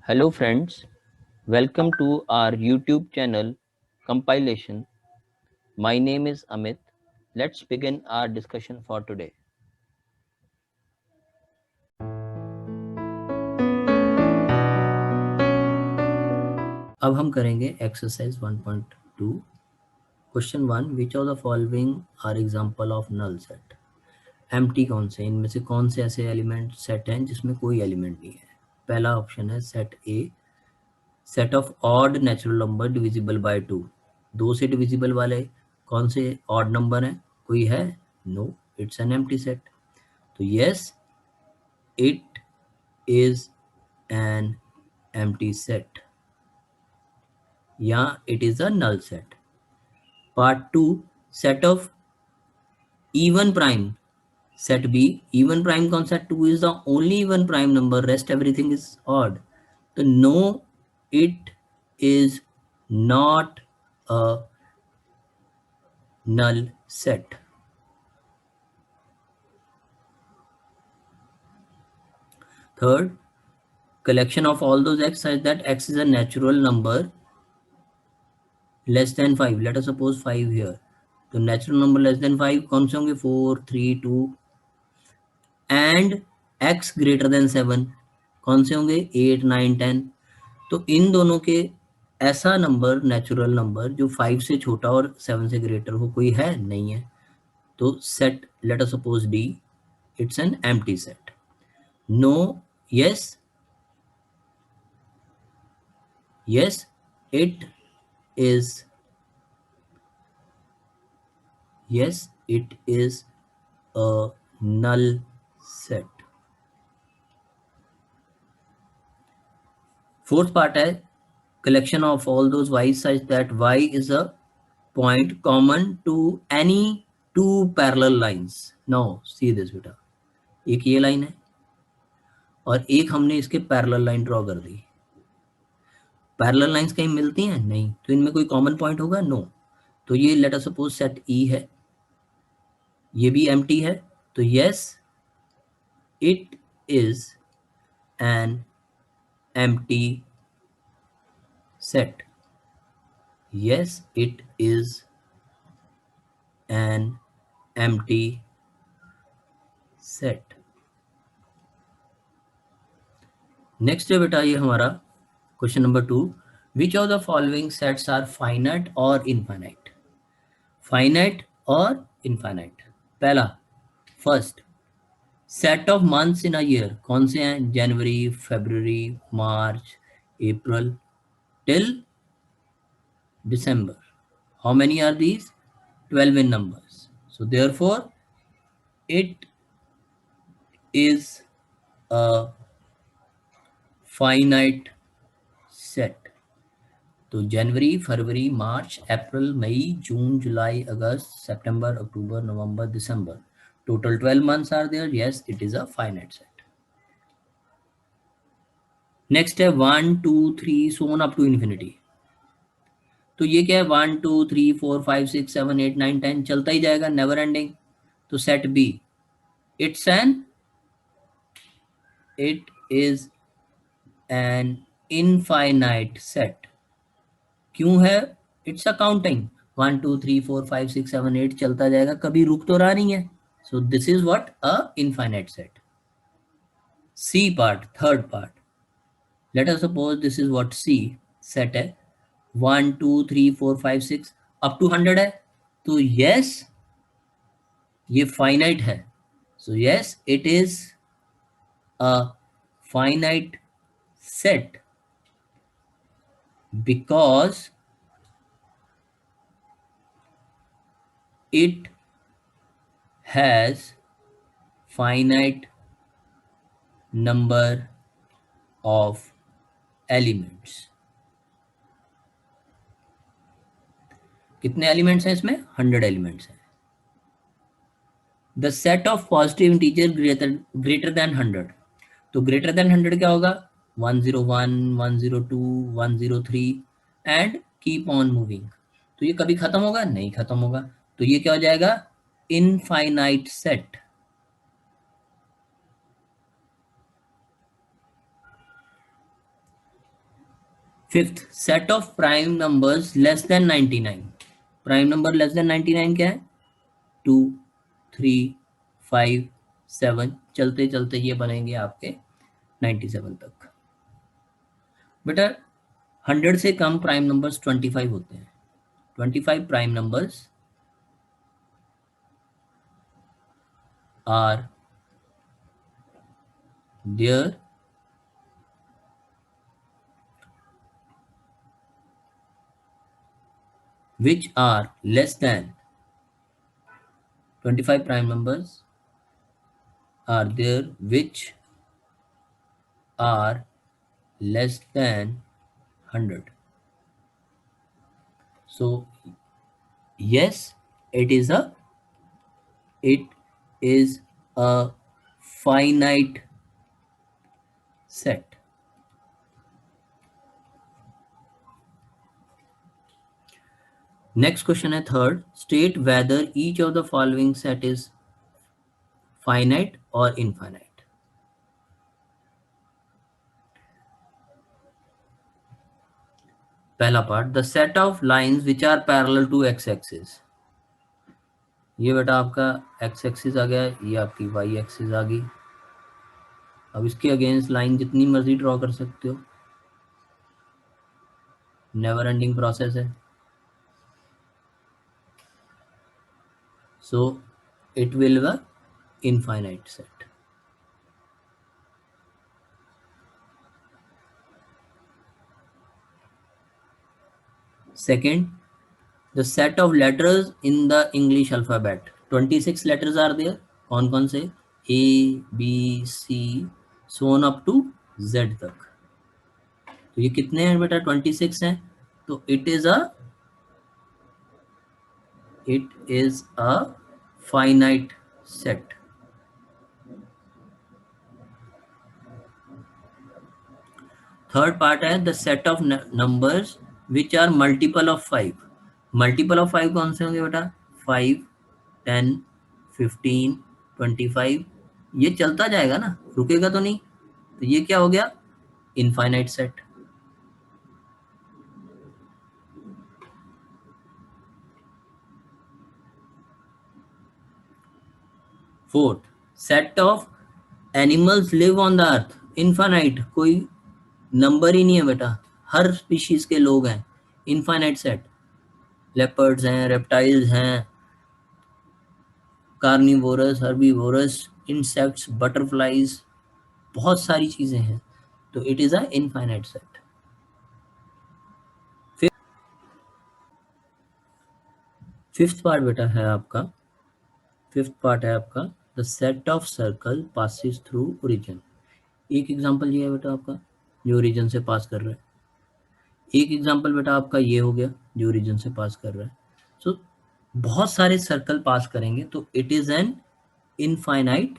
Hello friends, welcome to our YouTube channel Compilation. My name is Amit. Let's begin our discussion for today. अब हम करेंगे exercise 1.2 question 1 which of the following are example of null set. Empty कौन से, इनमें से कौन से ऐसे एलिमेंट सेट हैं जिसमें कोई एलिमेंट नहीं है। पहला ऑप्शन है set A, set of odd natural number divisible by 2। दो से डिविजिबल वाले कौन से ऑड नंबर हैं, कोई है? No, it's an empty set. तो yes, it is an empty set या it is a null set. Part 2, set of even prime. Set B, even prime concept 2 is the only even prime number, rest everything is odd. So no, it is not a null set. Third, collection of all those x such that x is a natural number less than 5. Let us suppose 5 here. तो natural number less than 5 कौन से होंगे? 4, 3, 2 and x greater than 7 कौन से होंगे? 8, 9, 10। तो इन दोनों के ऐसा नंबर, नेचुरल नंबर जो 5 से छोटा और 7 से ग्रेटर हो, कोई है? नहीं है। तो set, let us suppose D, it's an empty set. No, yes, yes, it is, yes, it is a null set. Fourth part है collection of all those y's such that y is a point common to any two parallel lines. Now see this बेटा, एक ये line है और एक हमने इसके parallel line draw कर दी। पैरेलल लाइंस कहीं मिलती हैं? नहीं। तो इनमें कोई कॉमन पॉइंट होगा? नो। तो ये let us suppose set E है, ये भी एम्प्टी है। तो yes, it is an empty set. Yes, it is an empty set. Next है बेटा ये हमारा question number 2, which of the following sets are finite और इनफाइनाइट। फाइनाइट और इनफाइनाइट। पहला, first, set of months in a year कौन से हैं? जनवरी, फरवरी, मार्च, अप्रैल till December. How many are these? 12 in numbers. So therefore, it is a finite set. तो जनवरी, फरवरी, मार्च, अप्रैल, मई, जून, जुलाई, अगस्त, सितंबर, अक्टूबर, नवंबर, दिसंबर, total 12 months are there. Yes, it is a finite set. Next है 1, 2, 3 so on up to infinity. तो ये क्या है? 1, 2, 3, 4, 5, 6, 7, 8, 9, 10 चलता ही जाएगा, नेवर एंडिंग। तो set B, it's an, it is an infinite set. क्यों है? इट्स अ काउंटिंग, 1, 2, 3, 4, 5, 6, 7, 8 चलता जाएगा, कभी रुक तो रहा नहीं है। So this is what a infinite set. C part, third part, let us suppose this is what C set है। 1, 2, 3, 4, 5, 6 अप टू 100 है। तो यस, ये फाइनाइट है। So yes, it is a finite set because it has finite number of elements. कितने elements हैं इसमें? 100 elements हैं। The set of positive integer greater than 100। तो ग्रेटर देन 100 क्या होगा? 101, 102, 103 एंड कीप ऑन मूविंग। तो ये कभी खत्म होगा? नहीं खत्म होगा। तो ये क्या हो जाएगा? Infinite set. Fifth, set of prime numbers less than 99। Prime number less than 99 क्या है? 2, 3, 5, 7, चलते चलते ये बनेंगे आपके 97 तक। बेटा 100 से कम प्राइम नंबर्स 25 होते हैं। 25 prime numbers are there which are less than 25 prime numbers are there which are less than 100. So yes, it is a finite set. Next question है third, state whether each of the following set is finite or infinite. पहला part, the set of lines which are parallel to X axis. ये बेटा आपका x axis आ गया, ये आपकी Y axis आ गई। अब इसके अगेंस्ट लाइन जितनी मर्जी ड्रॉ कर सकते हो, नेवर एंडिंग प्रोसेस है। So it will be infinite set. Second, the set of letters in the English alphabet. 26 letters are there. कौन कौन से? A, B, C, so on up to Z तक। तो ये कितने हैं बेटा? 26 हैं। तो it is a finite set. Third part है the set of numbers which are multiple of 5. Multiple of 5 कौन से होंगे बेटा? 5, 10, 15, 25, ये चलता जाएगा ना, रुकेगा तो नहीं। तो ये क्या हो गया? Infinite set. Fourth, set of animals live on the earth. Infinite, कोई नंबर ही नहीं है बेटा, हर स्पीशीज के लोग हैं। इनफाइनाइट सेट, लेपर्ड्स हैं, रेप्टाइल्स हैं, कार्निवोरस, हर्बीवोरस, इंसेक्ट्स, बटरफ्लाइज, बहुत सारी चीजें हैं। तो it is a infinite set. Fifth part बेटा है आपका, फिफ्थ पार्ट है आपका the set of circle passes through origin. एक एग्जांपल ये है बेटा आपका जो ओरिजिन से पास कर रहा है। एक एग्जांपल बेटा आपका ये हो गया जो ओरिजिन से पास कर रहा है। सो बहुत सारे सर्कल पास करेंगे तो it is an infinite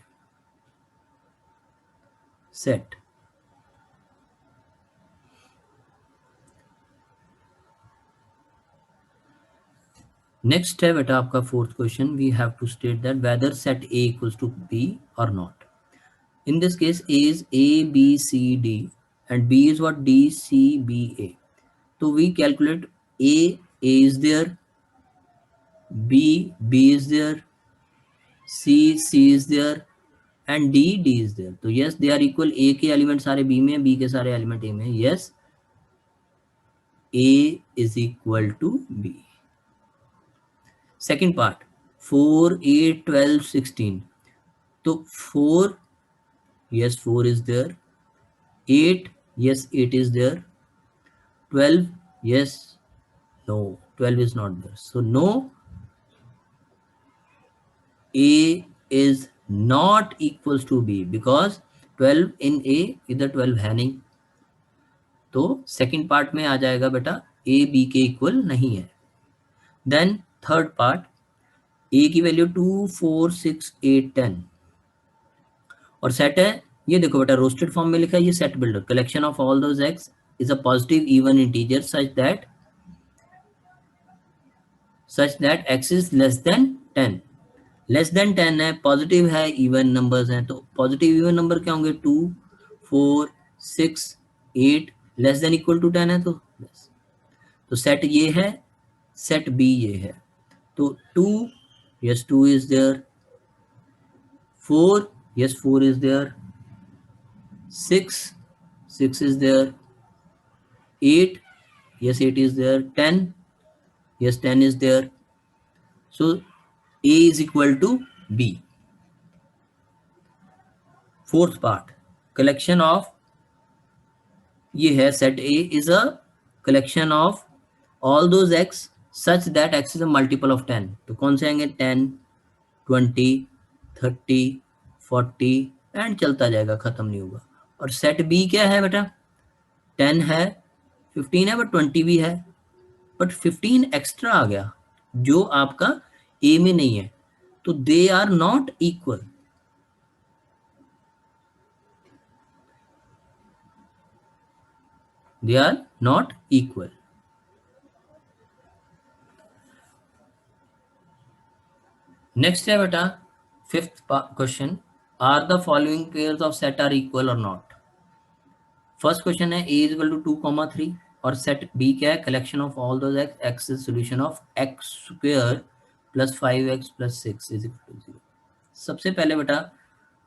set. Next है बेटा आपका fourth question, we have to state that whether set A equals to B और not. In this case, A is A, B, C, D, and B is what? D, C, B, A. So we calculate A is there, B is there, C is there, and D is there. So yes, they are equal. A के element सारे B में, B के सारे element A में। Yes, A is equal to B. Second part, 4, 8, 12, 16. तो 4, yes, 4 is there. 8, yes, 8 is there. 12, yes, no, 12 is not there. So no, A is not equals to B because 12 in A इधर 12 है नहीं, तो second part में आ जाएगा बेटा A B के equal नहीं है। देन थर्ड पार्ट, A की वैल्यू 2, 4, 6, 8, 10 और सेट है, ये देखो बेटा रोस्टेड फॉर्म में लिखा है, ये set builder collection of all those x is a positive even integer such that x is less than 10। Less than 10 है, पॉजिटिव है, इवन नंबर्स हैं, तो पॉजिटिव इवन नंबर क्या होंगे? 2, 4, 6, 8, लेस देन इक्वल टू 10 है तो yes. तो set ये है, सेट बी ये है, तो 2, yes 2 is there, 4, yes 4 is there, 6, 6 is there, 8, yes 8 is there, 10, yes 10 is there. So A is equal to B. Fourth part, collection of, ये है set A is a collection of all those x such that x is a multiple of 10. तो कौन से आएंगे? 10, 20, 30, 40 and चलता जाएगा, खत्म नहीं होगा. और सेट बी क्या है बेटा? 10 है, 15 है, बट 20 भी है, बट 15 एक्स्ट्रा आ गया जो आपका ए में नहीं है, तो they are not equal. They are not equal. Next है बेटा fifth question, are the following pairs of set are equal और नॉट. फर्स्ट क्वेश्चन है ए इज इक्वल टू 2, 3 और सेट बी क्या है? Collection of all those X, X is solution of X square plus 5x plus 6 is equal to 0. सबसे पहले बेटा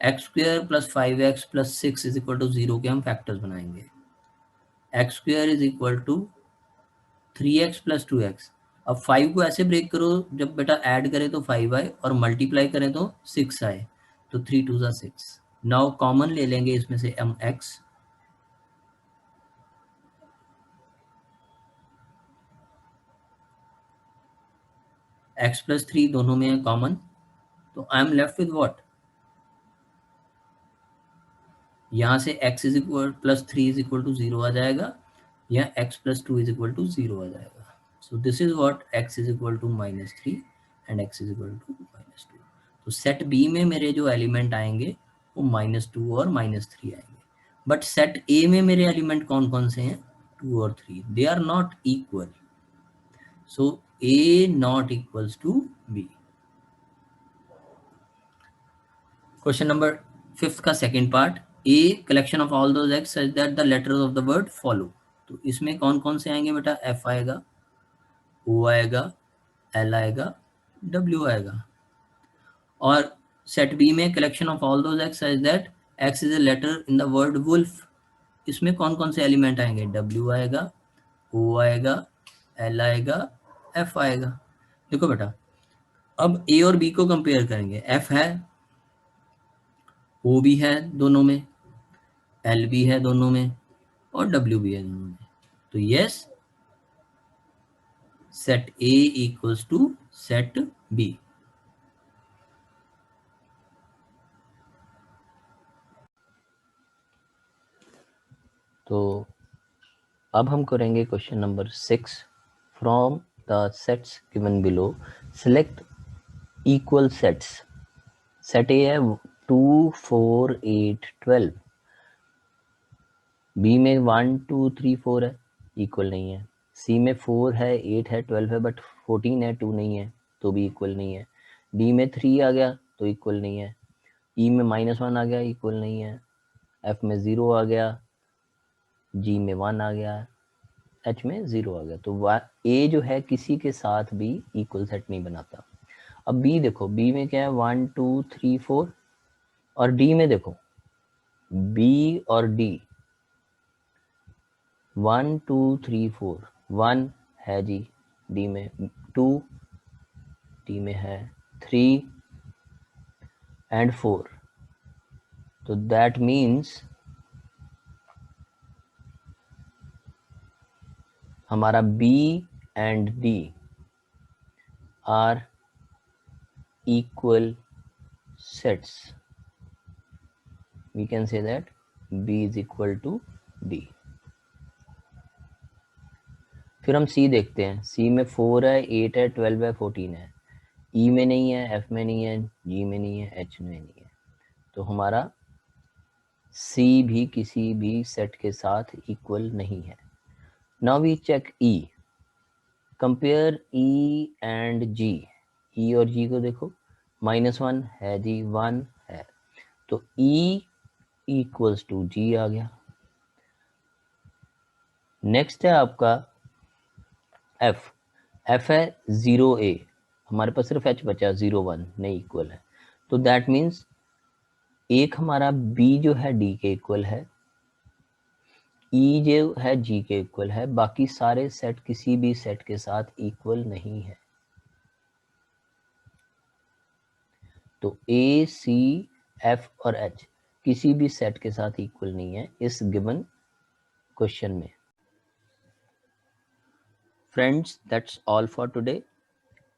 X square plus 5x plus 6 is equal to 0 के हम factors बनाएंगे. X square is equal to 3x plus 2x. अब 5 को ऐसे break करो, जब बेटा ऐड करें तो 5 आए और मल्टीप्लाई करें तो 6 आए, तो 3 2 ज़ा 6. नाउ कॉमन ले लेंगे इसमें से हम x, x प्लस 3 दोनों में है कॉमन, तो I am left with what? यहाँ से x is equal plus 3 is equal to 0 आ जाएगा, या x plus 2 is equal to 0 आ जाएगा. So this is what, x is equal to -3 and x is equal to -2. तो set B में मेरे जो एलिमेंट आएंगे वो -2 और -3 आएंगे, बट सेट ए में मेरे एलिमेंट कौन कौन से हैं? 2 और 3. They are not equal, so A not equals to B. Question number 5 का second part, a collection of all those X such that the letters of the word follow. तो इसमें कौन कौन से आएंगे बेटा? एफ आएगा, ओ आएगा, एल आएगा, डब्ल्यू आएगा. और सेट बी में collection of all those X such that X is a letter in the word wolf. इसमें कौन कौन से एलिमेंट आएंगे? डब्ल्यू आएगा, ओ आएगा, एल आएगा, एफ आएगा. देखो बेटा अब ए और बी को कंपेयर करेंगे. एफ है, ओ भी है दोनों में, एल भी है दोनों में, और डब्ल्यू भी है दोनों में. तो yes, set A equals to set B. तो अब हम करेंगे question number 6. From the sets given below select equal sets. Set A है 2 4 8 12, बी में 1 2 3 4 है, इक्वल नहीं है. सी में 4 है, 8 है, 12 है, बट 14 है, 2 नहीं है, तो भी इक्वल नहीं है. डी में 3 आ गया तो इक्वल नहीं है. ई में -1 आ गया, इक्वल नहीं है. एफ में 0 आ गया, जी में 1 आ गया, एच में 0 आ गया. तो ए जो है किसी के साथ भी इक्वल सेट नहीं बनाता. अब बी देखो, बी में क्या है? 1 2 3 4, और डी में देखो बी और डी 1 2 3 4, 1 है जी डी में, 2 डी में है, 3 एंड 4. तो दैट मीन्स हमारा B and D are equal sets. We can say that B is equal to D. फिर हम C देखते हैं. C में 4 है, 8 है, 12 है, 14 है. E में नहीं है, F में नहीं है, G में नहीं है, H में नहीं है. तो हमारा C भी किसी भी सेट के साथ इक्वल नहीं है. Now we check E. Compare E and G. E और G को देखो, -1 है जी, 1 है, तो E इक्वल्स टू G आ गया. नेक्स्ट है आपका एफ है 0a, हमारे पास सिर्फ एच बचा 0 1 नहीं इक्वल है, तो दैट मीन्स एक हमारा बी जो है डी के इक्वल है, ई जो है जी के इक्वल है, बाकी सारे सेट किसी भी सेट के साथ इक्वल नहीं है। तो ए सी एफ और एच किसी भी सेट के साथ इक्वल नहीं है इस गिवन क्वेश्चन में। Friends, that's all for today.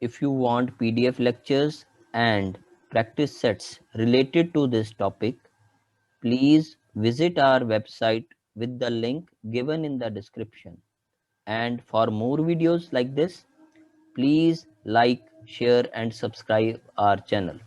If you want PDF lectures and practice sets related to this topic, please visit our website with the link given in the description. And for more videos like this, please like, share and subscribe our channel.